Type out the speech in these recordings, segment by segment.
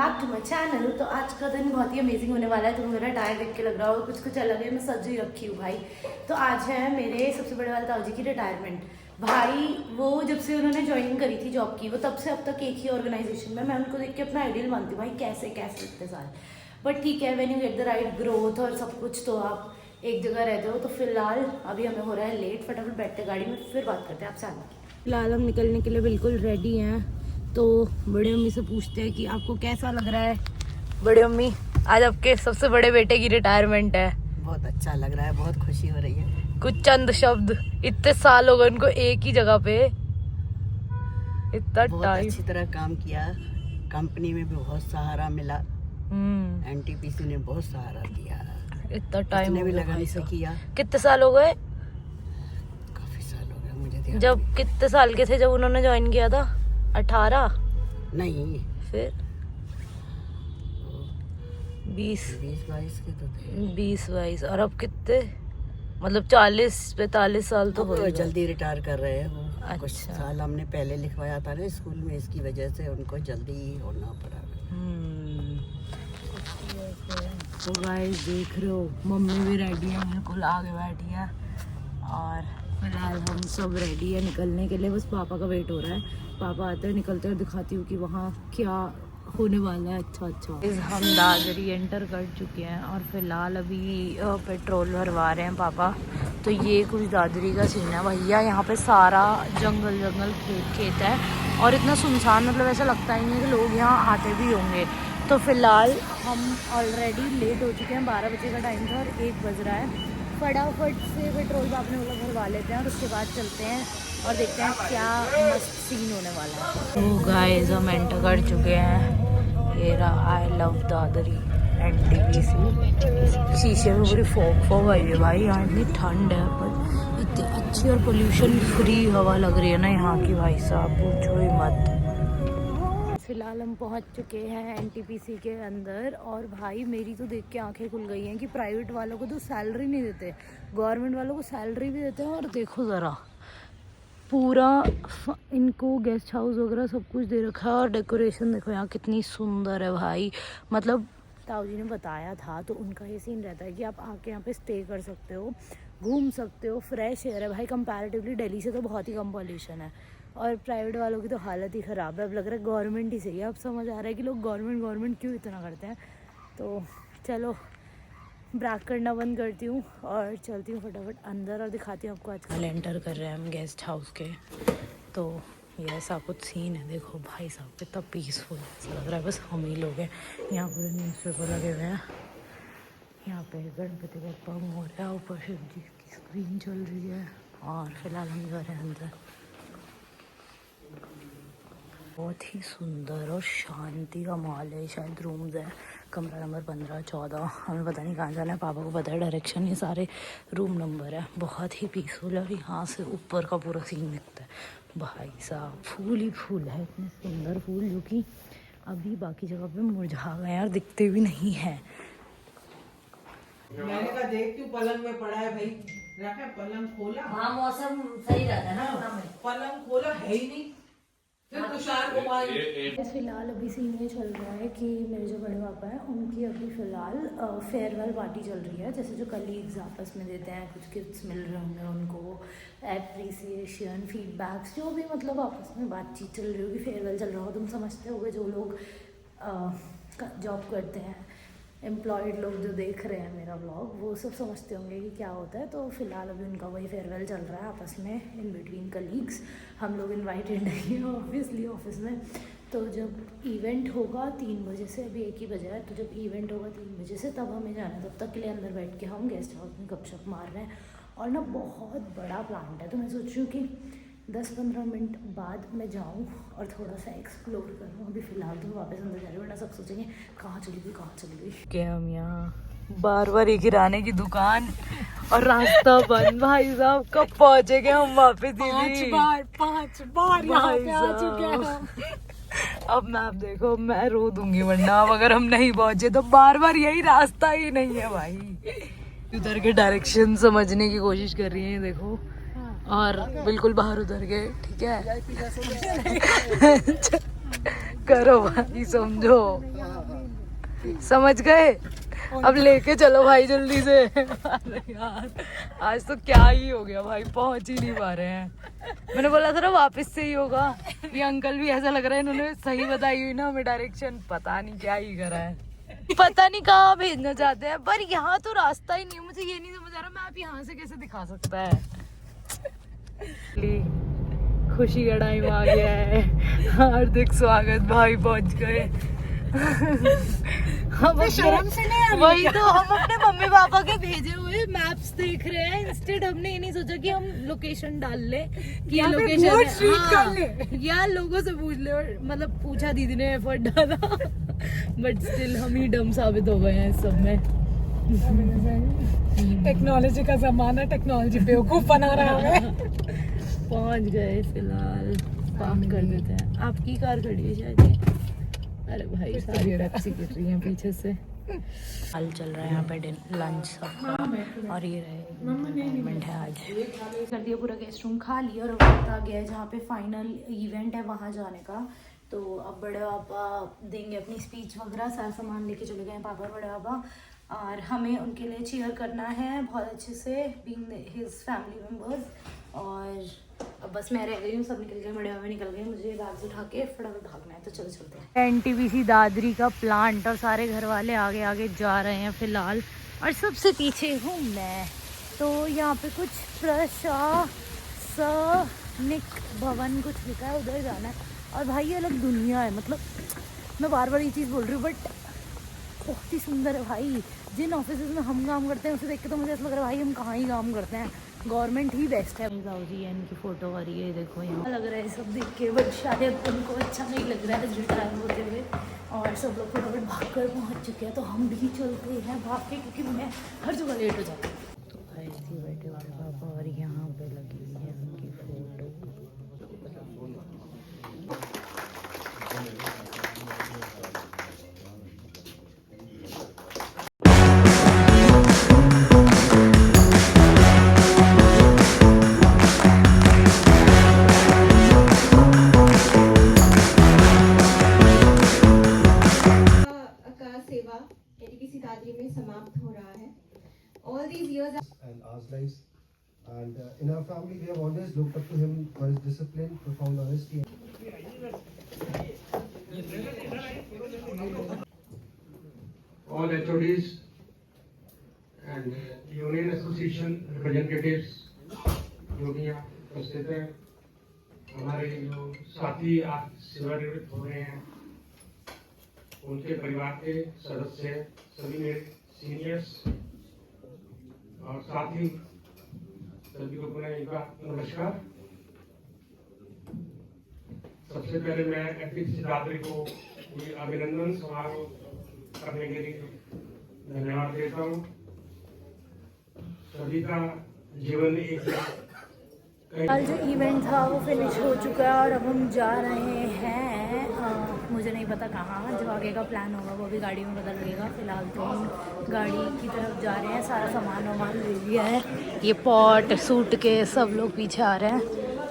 Back to my channel. तो आज का दिन बहुत ही अमेजिंग होने वाला है। तो मेरा टायर देख के लग रहा होगा कुछ अलग है, मैं सज ही रखी हूँ भाई। तो आज है मेरे सबसे बड़े वाले ताऊ जी की रिटायरमेंट। भाई वो जब से उन्होंने ज्वाइनिंग करी थी जॉब की, वो तब से अब तक एक ही ऑर्गेनाइजेशन में। मैं उनको देख के अपना आइडियल मानती हूँ भाई, कैसे कैसे इतने साल। बट ठीक है, when you get the right growth और सब कुछ तो आप एक जगह रहते हो। तो फिलहाल अभी हमें हो रहा है लेट, फटाफट बैठते गाड़ी में, फिर बात करते हैं आपसे आगे। फिलहाल हम निकलने के लिए बिल्कुल रेडी हैं। तो बड़ी अम्मी से पूछते हैं कि आपको कैसा लग रहा है। बड़ी अम्मी, आज आपके सबसे बड़े बेटे की रिटायरमेंट है। बहुत अच्छा लग रहा है, बहुत खुशी हो रही है। कुछ चंद शब्द, इतने साल हो गए उनको एक ही जगह पे, इतना बहुत टाइम। अच्छी तरह काम किया, कंपनी में भी बहुत सहारा मिला, एनटीपीसी ने बहुत सहारा दिया, इतना टाइम भी लगन से किया। कितने साल हो गए? काफी साल हो गए मुझे ध्यान जब कितने साल के थे जब उन्होंने ज्वाइन किया था? 18? नहीं, फिर 20-22 के तो थे। 20-22 और अब कितने, मतलब 40-45 साल तो हो वो गए। जल्दी रिटायर कर रहे हैं वो। अच्छा। कुछ साल हमने पहले लिखवाया था ना स्कूल में, इसकी वजह से उनको जल्दी ही होना पड़ा। तो गाइस देख रहे हो, मम्मी भी रेडी है, बिल्कुल आगे बैठी है। और फिलहाल हम सब रेडी है निकलने के लिए, बस पापा का वेट हो रहा है। पापा आते हैं, निकलते हैं, दिखाती हूँ कि वहाँ क्या होने वाला है। अच्छा हम दादरी एंटर कर चुके हैं और फिलहाल अभी पेट्रोल भरवा रहे हैं पापा। तो ये कुछ दादरी का सीन है भैया। यहाँ पे सारा जंगल खेत है और इतना सुनसान, मतलब ऐसा लगता ही नहीं है कि लोग यहाँ आते भी होंगे। तो फिलहाल हम ऑलरेडी लेट हो चुके हैं, 12 बजे का टाइम था और 1 बज रहा है। फटाफट से पेट्रोल आपने बोला भरवा लेते हैं और उसके बाद चलते हैं और देखते हैं क्या मस्त सीन होने वाला है। तो गाइस हम एंटर कर चुके हैं। ये रहा आई लव दादरी एनटीपीसी। शीशे में पूरी फॉग आई है भाई। यहाँ इतनी ठंड है पर इतनी अच्छी और पोल्यूशन फ्री हवा लग रही है ना यहाँ की, भाई साहब पूछो ही मत। फिलहाल हम पहुंच चुके हैं एनटीपीसी के अंदर और भाई मेरी तो देख के आंखें खुल गई हैं कि प्राइवेट वालों को तो सैलरी नहीं देते, गवर्नमेंट वालों को सैलरी भी देते हैं। और देखो ज़रा, पूरा इनको गेस्ट हाउस वगैरह सब कुछ दे रखा है और डेकोरेशन देखो यहाँ कितनी सुंदर है भाई। मतलब ताऊ जी ने बताया था, तो उनका ये सीन रहता है कि आप आके यहाँ पे स्टे कर सकते हो, घूम सकते हो, फ्रेश एयर है भाई। कंपैरेटिवली दिल्ली से तो बहुत ही कम पॉल्यूशन है। और प्राइवेट वालों की तो हालत ही ख़राब है। अब लग रहा है गवर्नमेंट ही सही है। अब समझ आ रहा है कि लोग गवर्नमेंट क्यों इतना करते हैं। तो चलो ब्रैक करना बंद करती हूँ और चलती हूँ फटाफट अंदर और दिखाती हूँ आपको। आजकल एंटर कर रहे हैं हम गेस्ट हाउस के। तो ये ऐसा कुछ सीन है, देखो भाई साहब कितना पीसफुल ऐसा लग रहा है। बस हम ही लोग हैं यहाँ, पूरे न्यूज़पेपर लगे हुए हैं। यहाँ पे गणपति बप्पा मोरया, ऊपर शिव जी की स्क्रीन चल रही है और फिलहाल हम जा रहे हैं अंदर। बहुत ही सुंदर और शांति का माहौल है। शायद रूम्स है, कमरा नंबर 15-14, हमें पता नहीं कहाँ जाना है, पापा को पता है डायरेक्शन, ये सारे रूम नंबर है। बहुत ही पीसफुल है और यहाँ से ऊपर का पूरा सीन दिखता है भाई साहब। फूल ही फूल है, इतने सुंदर फूल जो कि अभी बाकी जगह पे मुरझा गए हैं और दिखते भी नहीं हैं। मैंने कहा देख तू पलंग में पड़ा है भाई, रखा पलंग खोला। हाँ मौसम सही रहता है ना, पलंग खोला है ही नहीं, फिर तुषार को फिलहाल अभी सीन ये चल रहा है कि मेरे जो बड़े पापा हैं उनकी अभी फ़िलहाल फेयरवेल पार्टी चल रही है। जैसे जो कलीग्स आपस में देते हैं, कुछ गिफ्ट्स मिल रहे होंगे उनको, एप्रिसिएशन, फीडबैक्स, जो भी मतलब आपस में बातचीत चल रही होगी, फेयरवेल चल रहा हो। तुम समझते होगे जो लोग जॉब करते हैं, एम्प्लॉयड लोग जो देख रहे हैं मेरा व्लॉग, वो सब समझते होंगे कि क्या होता है। तो फिलहाल अभी उनका वही फेयरवेल चल रहा है आपस में, इन बिटवीन कलीग्स। हम लोग इनवाइटेड नहीं हैं ऑब्वियसली ऑफिस में। तो जब इवेंट होगा 3 बजे से, अभी 1 ही बजा है, तो जब इवेंट होगा 3 बजे से तब हमें जाना है। तब तक के लिए अंदर बैठ के हम गेस्ट हाउस में गपशप मार रहे हैं। और ना बहुत बड़ा प्लांट है, तो मैं सोच रही हूँ कि 10-15 मिनट बाद मैं जाऊँ और थोड़ा सा एक्सप्लोर करूँ। अभी फ़िलहाल तो वापस अंदर जा रही हूँ, वरना सब सोचेंगे कहाँ चली गई। क्या हम यहाँ बार एक किराने की दुकान और रास्ता बंद। भाई साहब कब पहुँचेंगे हम वापस? 5 बार यहाँ पे आ चुके हैं। अब मैप देखो, मैं रो दूंगी वरना अब अगर हम नहीं पहुँचे तो। बार यही रास्ता ही नहीं है भाई। उधर के डायरेक्शन समझने की कोशिश कर रही है देखो, और बिल्कुल बाहर उधर गए। ठीक है करो भाई, समझो। समझ गए? अब लेके चलो भाई जल्दी से। अरे यार आज तो क्या ही हो गया भाई, पहुंच ही नहीं पा रहे हैं। मैंने बोला था ना वापस से ही होगा। ये अंकल भी ऐसा लग रहा है इन्होंने सही बताई हुई ना हमें डायरेक्शन, पता नहीं क्या ही करा है, पता नहीं कहाँ भेजना चाहते हैं। पर यहाँ तो रास्ता ही नहीं है, मुझे ये नहीं समझ आ रहा मैप यहाँ से कैसे दिखा सकता है। खुशी का टाइम आ गया है, हार्दिक स्वागत भाई, पहुंच गए। हम शर्म से नहीं आ रही वही तो, हम अपने मम्मी पापा के भेजे हुए मैप्स देख रहे हैं। इंस्टेड हमने ये नहीं सोचा कि हम लोकेशन डाल ले कि ये लोकेशन है, या लोगों से पूछ ले। और मतलब पूछा, दीदी ने एफर्ट डाला, बट स्टिल हम ही डम साबित हो गए हैं इस सब में। टेक्नोलॉजी का जमाना, टेक्नोलॉजी बेवकूफ बना रहा है। पहुंच गए, फिलहाल पार्क कर देते हैं। आपकी कार खड़ी है शायद ये। अरे भाई सारी पेप्सी गिर रही है पीछे से। हाल चल रहा है यहाँ पे लंच सबका, और ये रहे मोमेंट है आज। कर दिया पूरा गेस्ट रूम खाली, और वक्त आ गया है जहाँ पे फाइनल इवेंट है वहाँ जाने का। तो अब बड़े पापा देंगे अपनी स्पीच वगैरह, सारा सामान लेके चले गए हैं पापा बड़े पापा, और हमें उनके लिए चीयर करना है बहुत अच्छे से, बीइंग हिज फैमिली मेम्बर्स। और अब बस मैं रह गई हूँ, सब निकल गए, बड़े पापा निकल गए, मुझे बैग उठा के फटाफट भागना है। तो चलो चलते हैं। एनटीपीसी दादरी का प्लांट, और सारे घर वाले आगे आगे जा रहे हैं फिलहाल, और सबसे पीछे हूँ मैं। तो यहाँ पे कुछ प्रशासनिक भवन कुछ लिखा है, उधर जाना है। और भाई ये अलग दुनिया है, मतलब मैं बार बार ये चीज़ बोल रही हूँ, बट बहुत ही सुंदर है भाई। जिन ऑफिस में हम काम करते हैं उसे देख के तो मुझे ऐसा लग रहा है भाई हम कहाँ ही काम करते हैं, गवर्नमेंट ही बेस्ट है। जी है इनकी फ़ोटो आ रही है, देखो यहाँ लग रहा है सब देख के, बट शायद उनको अच्छा नहीं लग रहा है रिटायर होते हुए। और सब लोग फटाफट भाग कर पहुँच चुके हैं, तो हम भी चलते हैं भाग के, क्योंकि मैं हर जगह लेट हो जाती हूँ। तो भाई ऐसे बैठे हुए पापा, और यहाँ पे लगी हुई है उनकी photo. All these years and our lives, and in our family we have always looked up to him for his discipline, profound honesty. All HODs and union association representatives जो भी यहाँ उपस्थित हैं, हमारे जो साथी आज सेवानिवृत्त हो रहे हैं, उनके परिवार के सदस्य, सभी मेरे सीनियर्स, और साथ ही सभी को पुनः एक बार नमस्कार। सबसे पहले मैं एनटीपीसी दादरी को ये अभिनंदन समारोह करने के लिए धन्यवाद देता हूँ। सभी का जीवन में एक कल जो इवेंट था वो फिनिश हो चुका है, और अब हम जा रहे हैं मुझे नहीं पता कहाँ, जो आगे का प्लान होगा वो भी गाड़ी में पता लगेगा। फिलहाल तो हम गाड़ी की तरफ जा रहे हैं, सारा सामान वामान ले लिया है, ये पॉट सूट के सब लोग पीछे आ रहे हैं,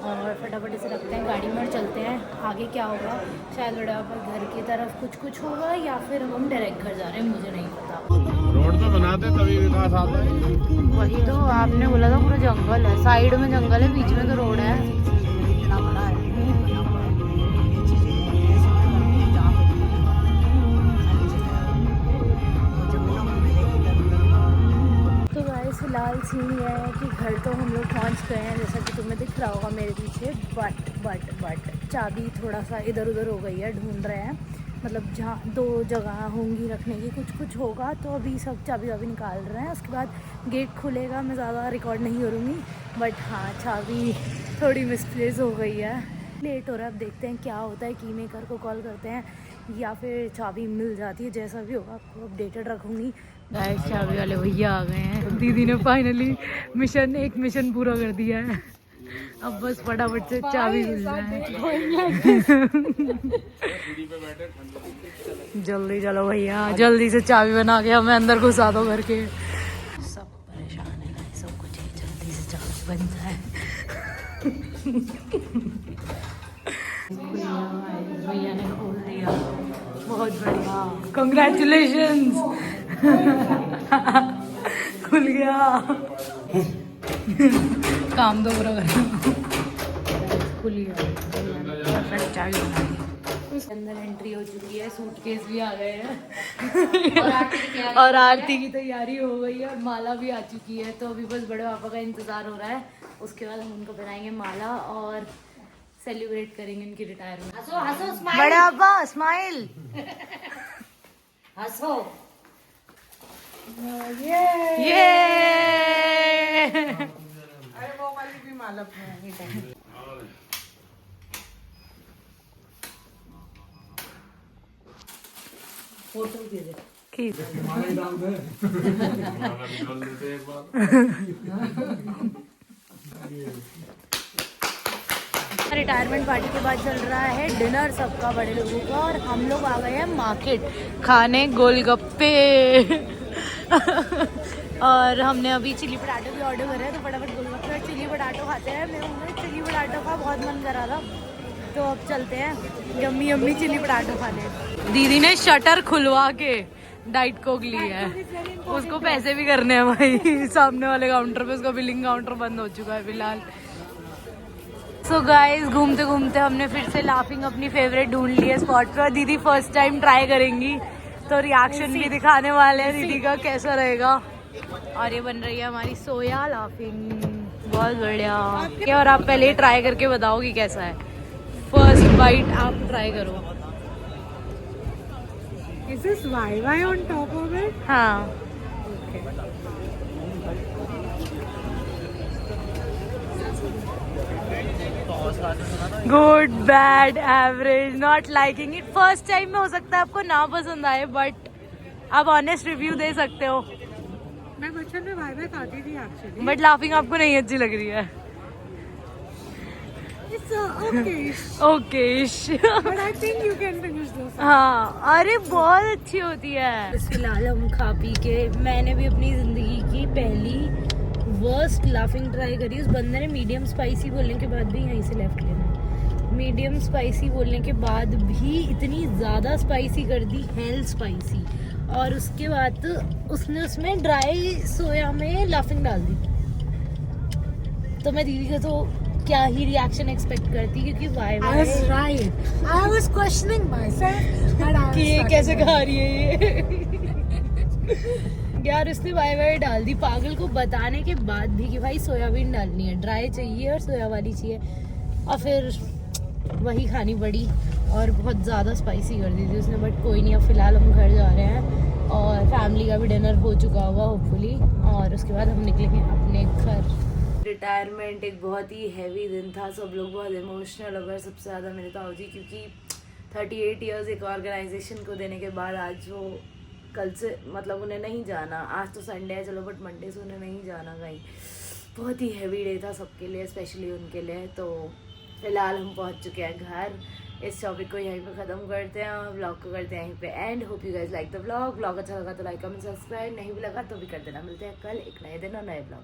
और फटाफट इसे रखते हैं गाड़ी में और चलते हैं। आगे क्या होगा, शायद बड़े पापा घर की तरफ कुछ होगा, या फिर हम डायरेक्ट घर जा रहे हैं, मुझे नहीं पता। रोड तो बनाते तभी विकास आता है। वही तो आपने बोला था, पूरा जंगल है, साइड में जंगल है, बीच में तो रोड है। तो गाइस फिलहाल सीन ये है कि घर तो हम लोग पहुंच गए हैं, जैसा कि तुम्हें दिख रहा होगा मेरे पीछे, बट चाबी थोड़ा सा इधर उधर हो गई है, ढूंढ रहे हैं। मतलब जहाँ 2 जगह होंगी रखने की, कुछ होगा, तो अभी सब चाबी वाबी निकाल रहे हैं। उसके बाद गेट खुलेगा, मैं ज़्यादा रिकॉर्ड नहीं करूँगी, बट हाँ चाबी थोड़ी मिसप्लेस हो गई है, लेट हो रहा है। अब देखते हैं क्या होता है, की मेकर को कॉल करते हैं या फिर चाबी मिल जाती है, जैसा भी होगा आपको अपडेटेड रखूँगी। गाइस चाबी वाले भैया आ गए हैं, दीदी ने फाइनली एक मिशन पूरा कर दिया है। अब बस फटाफट से चाबी मिल जाए। जल्दी चलो भैया, जल्दी से चाबी बना के हमें अंदर घुसा दो घर के। सब परेशान है, सब कुछ जल्दी से चाबी बन जाए। भैया ने खोल दिया, बहुत बढ़िया, कंग्रेचुलेशंस। खुल गया। काम तो पूरा कर, खुल गया। परफेक्ट चाय बना दी। अंदर एंट्री हो चुकी है, सूटकेस भी आ गए हैं और आरती की तैयारी हो गई है और माला भी आ चुकी है। तो अभी बस बड़े पापा का इंतजार हो रहा है, उसके बाद हम उनको पहनाएंगे माला और सेलिब्रेट करेंगे इनकी रिटायरमेंट। हंसो हंसो स्माइल, बड़े पापा स्माइल। हंसो। ये अरे वो वाली भी माला में फोटो दे दे। ठीक। रिटायरमेंट पार्टी के बाद चल रहा है डिनर सबका, बड़े लोगों का, और हम लोग आ गए हैं मार्केट खाने गोलगप्पे। और हमने अभी चिली पटाटो भी ऑर्डर करे हैं, तो फटाफट गोलगप्पे और चिली पटाटो खाते हैं। मेरे मुँह में चिली पटाटो का बहुत मन करा था, तो अब चलते हैं यम्मी यम्मी चिली पटाटो खाने। दीदी ने शटर खुलवा के डाइट कोक ली है, उसको पैसे भी करने हैं भाई। सामने वाले काउंटर पे उसका बिलिंग काउंटर बंद हो चुका है फिलहाल। सो गाइस, घूमते घूमते हमने फिर से लाफिंग अपनी फेवरेट ढूंढ ली है स्पॉट पे, और दीदी फर्स्ट टाइम ट्राई करेंगी, तो रिएक्शन भी दिखाने वाले हैं दीदी का कैसा रहेगा। और ये बन रही है हमारी सोया लाफिंग, बहुत बढ़िया। और आप पहले ही ट्राई करके बताओ कि कैसा है। फर्स्ट बाइट आप ट्राई करो। Is this YY on top of it? हाँ, good bad average, not liking it. First time में हो सकता है आपको ना पसंद आए, बट आप ऑनेस्ट रिव्यू दे सकते हो। मैं बचपन में YY खाती थी एक्चुअली। बट लाफिंग आपको नहीं अच्छी लग रही है। It's okay. Okay But I think you can finish this. हाँ, अरे बहुत अच्छी होती है। फिलहाल हम खा पी के, मैंने भी अपनी जिंदगी की पहली वर्स्ट लाफिंग ट्राई करी। उस बंदे ने मीडियम स्पाइसी बोलने के बाद भी, यहीं से लेफ्ट लेना, मीडियम स्पाइसी बोलने के बाद भी इतनी ज़्यादा स्पाइसी कर दी, हेल स्पाइसी। और उसके बाद उसने उसमें ड्राई सोया में लाफिंग डाल दी। तो मैं दीदी का तो क्या ही रिएक्शन एक्सपेक्ट करती, क्योंकि I was right. I was questioning myself. But I was कि ये right. कैसे खा रही है ये। यार उसने वाई डाल दी पागल को बताने के बाद भी कि भाई सोयाबीन डालनी है, ड्राई चाहिए और सोया वाली चाहिए, और फिर वही खानी पड़ी और बहुत ज़्यादा स्पाइसी कर दी थी उसने। बट कोई नहीं, अब फिलहाल हम घर जा रहे हैं और फैमिली का भी डिनर हो चुका होगा होपफुली, और उसके बाद हम निकलेंगे अपने घर। रिटायरमेंट एक बहुत ही हैवी दिन था, सब लोग बहुत इमोशनल हो गए, सबसे ज़्यादा मेरे ताऊ जी, क्योंकि 38 इयर्स एक ऑर्गेनाइजेशन को देने के बाद आज वो कल से मतलब उन्हें नहीं जाना, आज तो संडे है चलो, बट मंडे से उन्हें नहीं जाना कहीं। बहुत ही हैवी डे था सबके लिए, स्पेशली उनके लिए। तो फिलहाल हम पहुंच चुके हैं घर। इस टॉपिक को यहीं पे ख़त्म करते हैं और व्लॉग को करते हैं यहीं पे and. Hope you guys like the vlog अच्छा लगा तो लाइक कमेंट सब्सक्राइब, नहीं भी लगा तो भी कर देना। मिलते हैं कल एक नए दिन और नए व्लॉग।